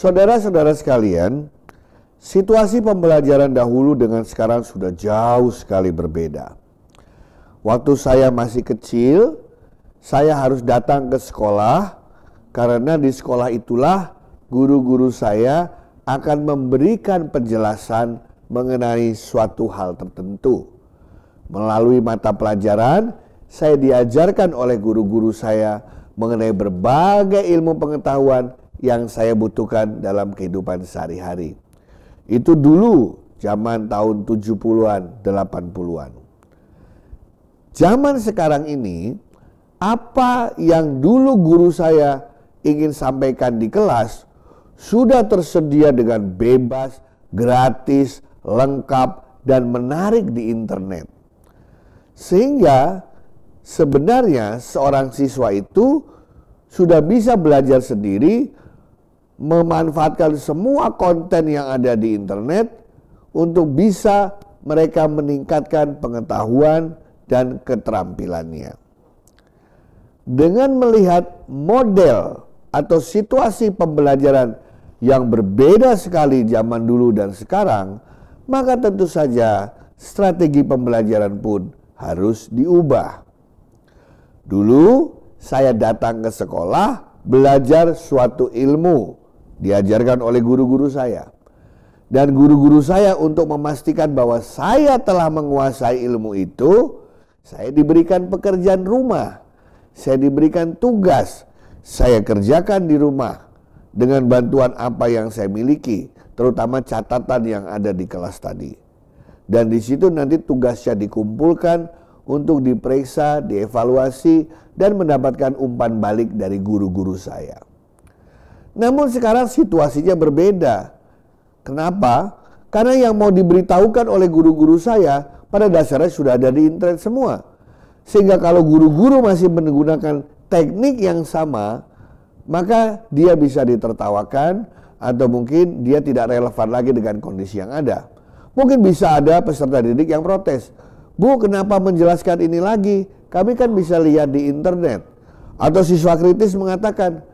Saudara-saudara sekalian, situasi pembelajaran dahulu dengan sekarang sudah jauh sekali berbeda. Waktu saya masih kecil, saya harus datang ke sekolah karena di sekolah itulah guru-guru saya akan memberikan penjelasan mengenai suatu hal tertentu. Melalui mata pelajaran, saya diajarkan oleh guru-guru saya mengenai berbagai ilmu pengetahuan yang saya butuhkan dalam kehidupan sehari-hari. Itu dulu zaman tahun 70-an, 80-an. Zaman sekarang ini, apa yang dulu guru saya ingin sampaikan di kelas sudah tersedia dengan bebas, gratis, lengkap, dan menarik di internet. Sehingga sebenarnya seorang siswa itu sudah bisa belajar sendiri, memanfaatkan semua konten yang ada di internet untuk bisa mereka meningkatkan pengetahuan dan keterampilannya. Dengan melihat model atau situasi pembelajaran yang berbeda sekali zaman dulu dan sekarang, maka tentu saja strategi pembelajaran pun harus diubah. Dulu saya datang ke sekolah belajar suatu ilmu, diajarkan oleh guru-guru saya. Dan guru-guru saya untuk memastikan bahwa saya telah menguasai ilmu itu, saya diberikan pekerjaan rumah, saya diberikan tugas, saya kerjakan di rumah dengan bantuan apa yang saya miliki, terutama catatan yang ada di kelas tadi. Dan di situ nanti tugasnya dikumpulkan untuk diperiksa, dievaluasi, dan mendapatkan umpan balik dari guru-guru saya. Namun sekarang situasinya berbeda. Kenapa? Karena yang mau diberitahukan oleh guru-guru saya pada dasarnya sudah ada di internet semua. Sehingga kalau guru-guru masih menggunakan teknik yang sama, maka dia bisa ditertawakan atau mungkin dia tidak relevan lagi dengan kondisi yang ada. Mungkin bisa ada peserta didik yang protes. Bu, kenapa menjelaskan ini lagi? Kami kan bisa lihat di internet. Atau siswa kritis mengatakan,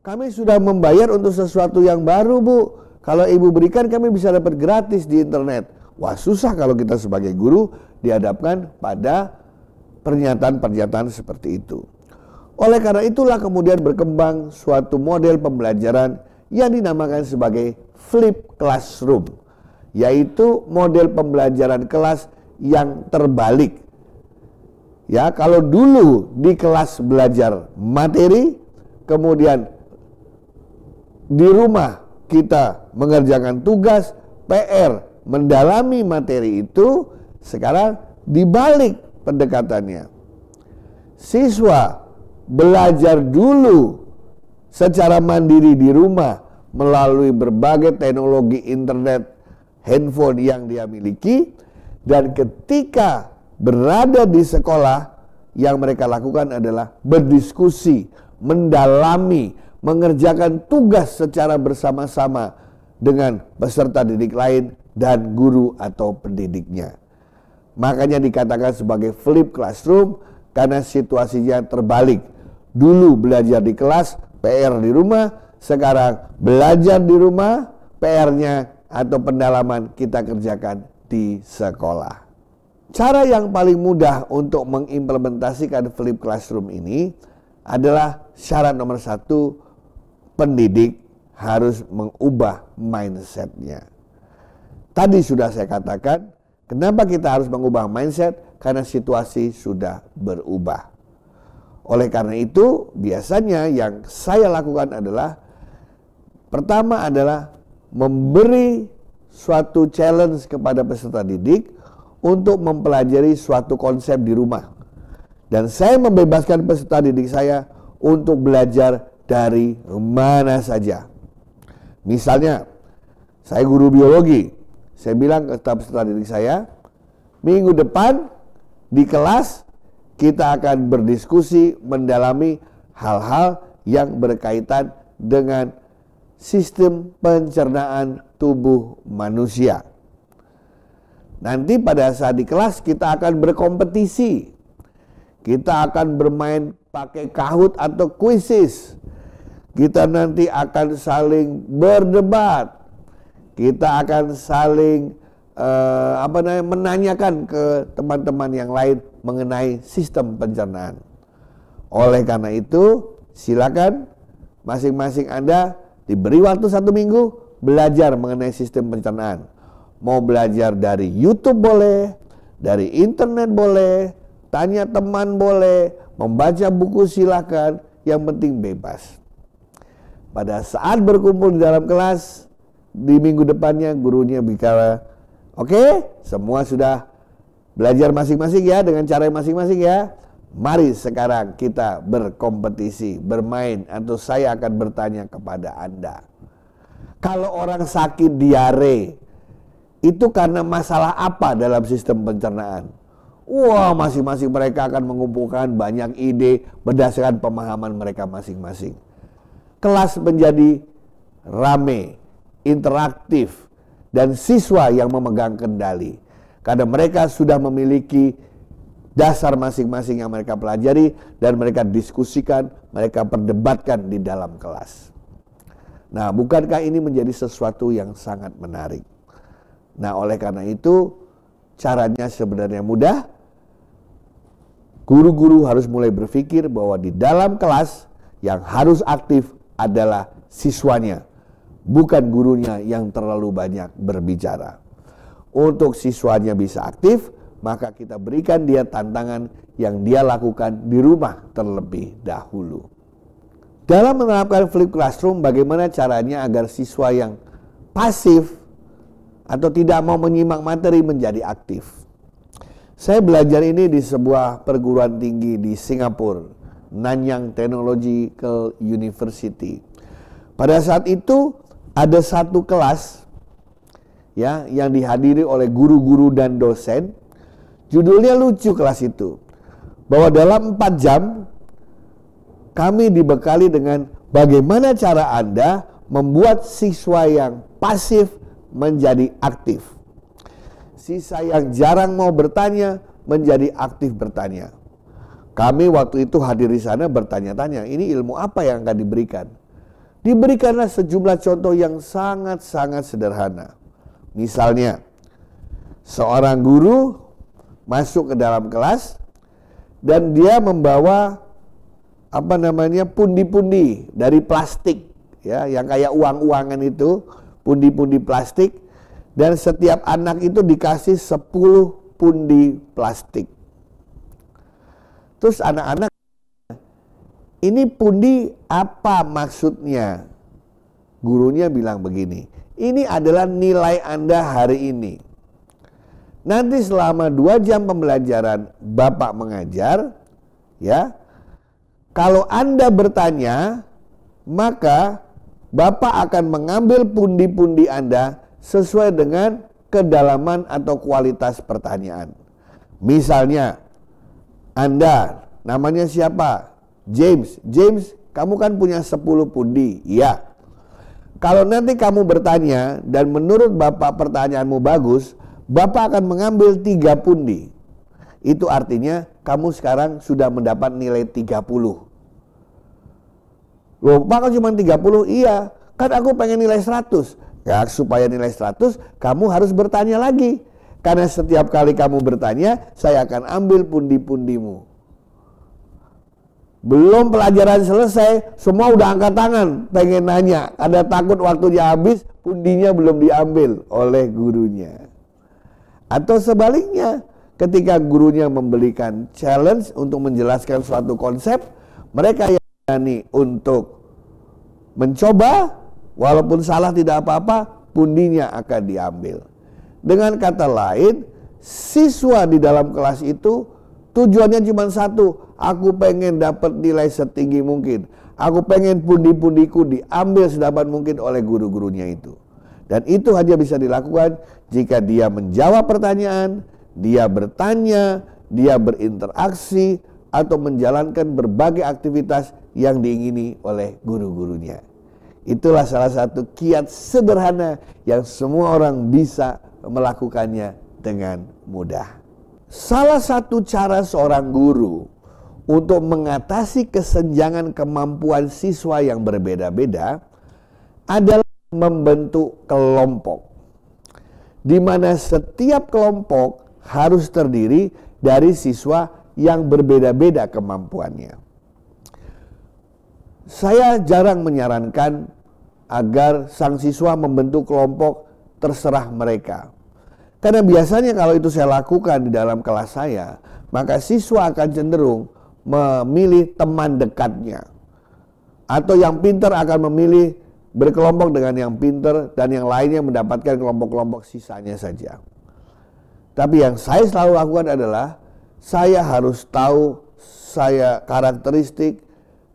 kami sudah membayar untuk sesuatu yang baru, Bu. Kalau ibu berikan kami bisa dapat gratis di internet. Wah, susah kalau kita sebagai guru dihadapkan pada pernyataan-pernyataan seperti itu. Oleh karena itulah kemudian berkembang suatu model pembelajaran yang dinamakan sebagai flip classroom. Yaitu model pembelajaran kelas yang terbalik. Ya, kalau dulu di kelas belajar materi, kemudian di rumah kita mengerjakan tugas, PR, mendalami materi itu, sekarang dibalik pendekatannya. Siswa belajar dulu secara mandiri di rumah melalui berbagai teknologi internet, handphone yang dia miliki, dan ketika berada di sekolah yang mereka lakukan adalah berdiskusi, mendalami, mengerjakan tugas secara bersama-sama dengan peserta didik lain dan guru atau pendidiknya. Makanya dikatakan sebagai flip classroom karena situasinya terbalik. Dulu belajar di kelas, PR di rumah, sekarang belajar di rumah, PR-nya atau pendalaman kita kerjakan di sekolah. Cara yang paling mudah untuk mengimplementasikan flip classroom ini adalah syarat nomor 1, pendidik harus mengubah mindset-nya. Tadi sudah saya katakan, kenapa kita harus mengubah mindset? Karena situasi sudah berubah. Oleh karena itu, biasanya yang saya lakukan adalah, pertama adalah memberi suatu challenge kepada peserta didik untuk mempelajari suatu konsep di rumah. Dan saya membebaskan peserta didik saya untuk belajar dari mana saja. Misalnya, saya guru biologi. Saya bilang ke peserta didik saya, minggu depan di kelas kita akan berdiskusi mendalami hal-hal yang berkaitan dengan sistem pencernaan tubuh manusia. Nanti pada saat di kelas kita akan berkompetisi. Kita akan bermain pakai Kahoot atau quizzes. kita nanti akan saling berdebat, kita akan saling menanyakan ke teman-teman yang lain mengenai sistem pencernaan. Oleh karena itu, silakan masing-masing Anda diberi waktu 1 minggu belajar mengenai sistem pencernaan. Mau belajar dari YouTube boleh, dari internet boleh, tanya teman boleh, membaca buku silakan, yang penting bebas. Pada saat berkumpul di dalam kelas, di minggu depannya gurunya bicara, oke, semua sudah belajar masing-masing ya, dengan cara masing-masing ya. Mari sekarang kita berkompetisi, bermain, atau saya akan bertanya kepada Anda. Kalau orang sakit diare, itu karena masalah apa dalam sistem pencernaan? Wah, masing-masing mereka akan mengumpulkan banyak ide berdasarkan pemahaman mereka masing-masing. Kelas menjadi rame, interaktif, dan siswa yang memegang kendali. Karena mereka sudah memiliki dasar masing-masing yang mereka pelajari dan mereka diskusikan, mereka perdebatkan di dalam kelas. Nah, bukankah ini menjadi sesuatu yang sangat menarik? Nah, oleh karena itu caranya sebenarnya mudah. Guru-guru harus mulai berpikir bahwa di dalam kelas yang harus aktif adalah siswanya, bukan gurunya yang terlalu banyak berbicara. Untuk siswanya bisa aktif, maka kita berikan dia tantangan yang dia lakukan di rumah terlebih dahulu. Dalam menerapkan flipped classroom, bagaimana caranya agar siswa yang pasif atau tidak mau menyimak materi menjadi aktif? Saya belajar ini di sebuah perguruan tinggi di Singapura, Nanyang Technological University. Pada saat itu ada satu kelas ya yang dihadiri oleh guru-guru dan dosen. Judulnya lucu kelas itu, bahwa dalam 4 jam kami dibekali dengan bagaimana cara Anda membuat siswa yang pasif menjadi aktif. Siswa yang jarang mau bertanya menjadi aktif bertanya. Kami waktu itu hadir di sana bertanya-tanya, ini ilmu apa yang akan diberikan? Diberikanlah sejumlah contoh yang sangat-sangat sederhana. Misalnya, seorang guru masuk ke dalam kelas dan dia membawa pundi-pundi dari plastik ya, yang kayak uang-uangan itu, pundi-pundi plastik, dan setiap anak itu dikasih 10 pundi plastik. Terus anak-anak, ini pundi apa maksudnya? Gurunya bilang begini, ini adalah nilai Anda hari ini. Nanti selama 2 jam pembelajaran Bapak mengajar, ya, kalau Anda bertanya, maka Bapak akan mengambil pundi-pundi Anda sesuai dengan kedalaman atau kualitas pertanyaan. Misalnya, Anda namanya siapa? James. James, kamu kan punya 10 pundi. Iya. Kalau nanti kamu bertanya dan menurut Bapak pertanyaanmu bagus, Bapak akan mengambil 3 pundi. Itu artinya kamu sekarang sudah mendapat nilai 30. Loh, Pak, kan cuma 30? Iya, kan aku pengen nilai 100. Ya, supaya nilai 100, kamu harus bertanya lagi. Karena setiap kali kamu bertanya, saya akan ambil pundi-pundimu. Belum pelajaran selesai, semua udah angkat tangan, pengen nanya. Ada takut waktunya habis, pundinya belum diambil oleh gurunya. Atau sebaliknya, ketika gurunya memberikan challenge untuk menjelaskan suatu konsep, mereka yang berani untuk mencoba, walaupun salah tidak apa-apa, pundinya akan diambil. Dengan kata lain, siswa di dalam kelas itu tujuannya cuma satu, aku pengen dapat nilai setinggi mungkin. Aku pengen pundi-pundiku diambil sedapat mungkin oleh guru-gurunya itu. Dan itu hanya bisa dilakukan jika dia menjawab pertanyaan, dia bertanya, dia berinteraksi, atau menjalankan berbagai aktivitas yang diingini oleh guru-gurunya. Itulah salah satu kiat sederhana yang semua orang bisa melakukannya dengan mudah. Salah satu cara seorang guru untuk mengatasi kesenjangan kemampuan siswa yang berbeda-beda adalah membentuk kelompok, di mana setiap kelompok harus terdiri dari siswa yang berbeda-beda kemampuannya. Saya jarang menyarankan agar sang siswa membentuk kelompok terserah mereka. Karena biasanya kalau itu saya lakukan di dalam kelas saya, maka siswa akan cenderung memilih teman dekatnya. Atau yang pintar akan memilih berkelompok dengan yang pintar dan yang lainnya mendapatkan kelompok-kelompok sisanya saja. Tapi yang saya selalu lakukan adalah saya harus tahu karakteristik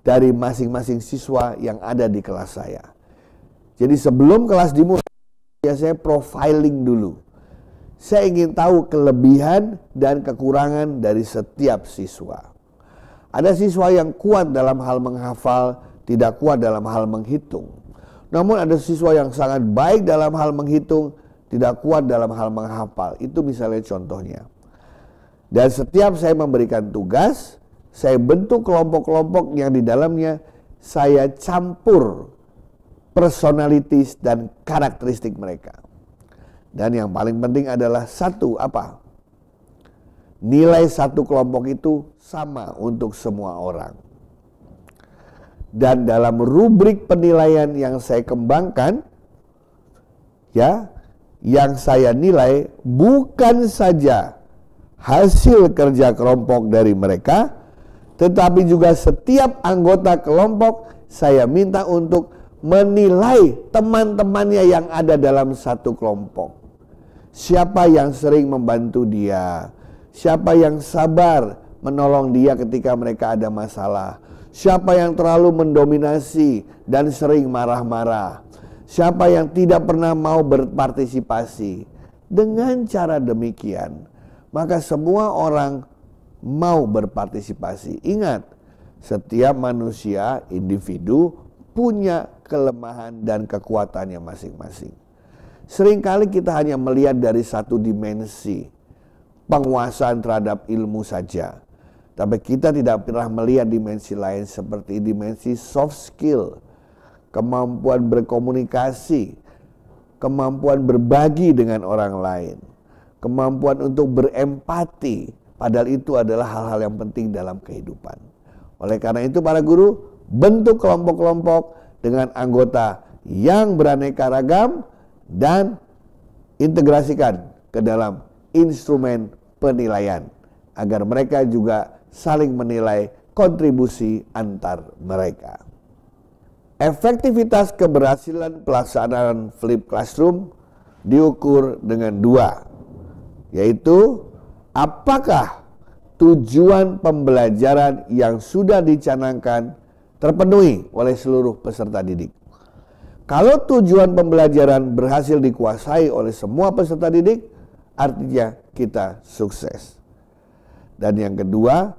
dari masing-masing siswa yang ada di kelas saya. Jadi sebelum kelas dimulai, saya profiling dulu. Saya ingin tahu kelebihan dan kekurangan dari setiap siswa. Ada siswa yang kuat dalam hal menghafal, tidak kuat dalam hal menghitung. Namun ada siswa yang sangat baik dalam hal menghitung, tidak kuat dalam hal menghafal. Itu misalnya contohnya. Dan setiap saya memberikan tugas, saya bentuk kelompok-kelompok yang di dalamnya saya campur personalities dan karakteristik mereka. Dan yang paling penting adalah satu, apa? Nilai satu kelompok itu sama untuk semua orang. Dan dalam rubrik penilaian yang saya kembangkan, ya, yang saya nilai bukan saja hasil kerja kelompok dari mereka, tetapi juga setiap anggota kelompok saya minta untuk menilai teman-temannya yang ada dalam satu kelompok. Siapa yang sering membantu dia, siapa yang sabar menolong dia ketika mereka ada masalah, siapa yang terlalu mendominasi dan sering marah-marah, siapa yang tidak pernah mau berpartisipasi. Dengan cara demikian, maka semua orang mau berpartisipasi. Ingat, setiap manusia, individu punya kelemahan dan kekuatannya masing-masing. Seringkali kita hanya melihat dari satu dimensi, penguasaan terhadap ilmu saja. Tapi kita tidak pernah melihat dimensi lain seperti dimensi soft skill, kemampuan berkomunikasi, kemampuan berbagi dengan orang lain, kemampuan untuk berempati. Padahal itu adalah hal-hal yang penting dalam kehidupan. Oleh karena itu para guru, bentuk kelompok-kelompok dengan anggota yang beraneka ragam dan integrasikan ke dalam instrumen penilaian agar mereka juga saling menilai kontribusi antar mereka. Efektivitas keberhasilan pelaksanaan Flipped Classroom diukur dengan dua, yaitu apakah tujuan pembelajaran yang sudah dicanangkan terpenuhi oleh seluruh peserta didik. Kalau tujuan pembelajaran berhasil dikuasai oleh semua peserta didik, artinya kita sukses. Dan yang kedua,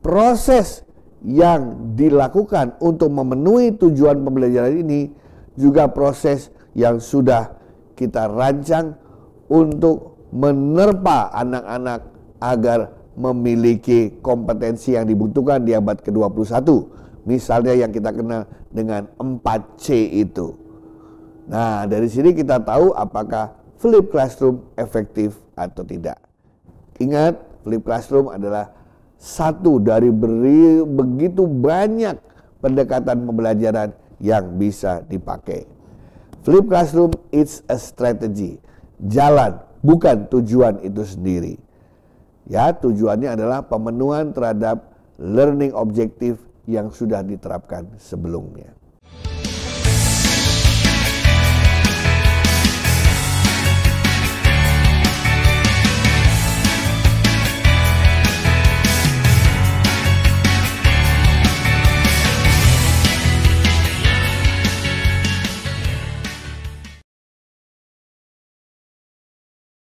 proses yang dilakukan untuk memenuhi tujuan pembelajaran ini juga proses yang sudah kita rancang untuk menerpa anak-anak agar memiliki kompetensi yang dibutuhkan di abad ke-21. Misalnya yang kita kenal dengan 4C itu. Nah, dari sini kita tahu apakah Flipped Classroom efektif atau tidak. Ingat, Flipped Classroom adalah satu dari begitu banyak pendekatan pembelajaran yang bisa dipakai. Flipped Classroom is a strategy, jalan, bukan tujuan itu sendiri. Ya, tujuannya adalah pemenuhan terhadap learning objektif yang sudah diterapkan sebelumnya.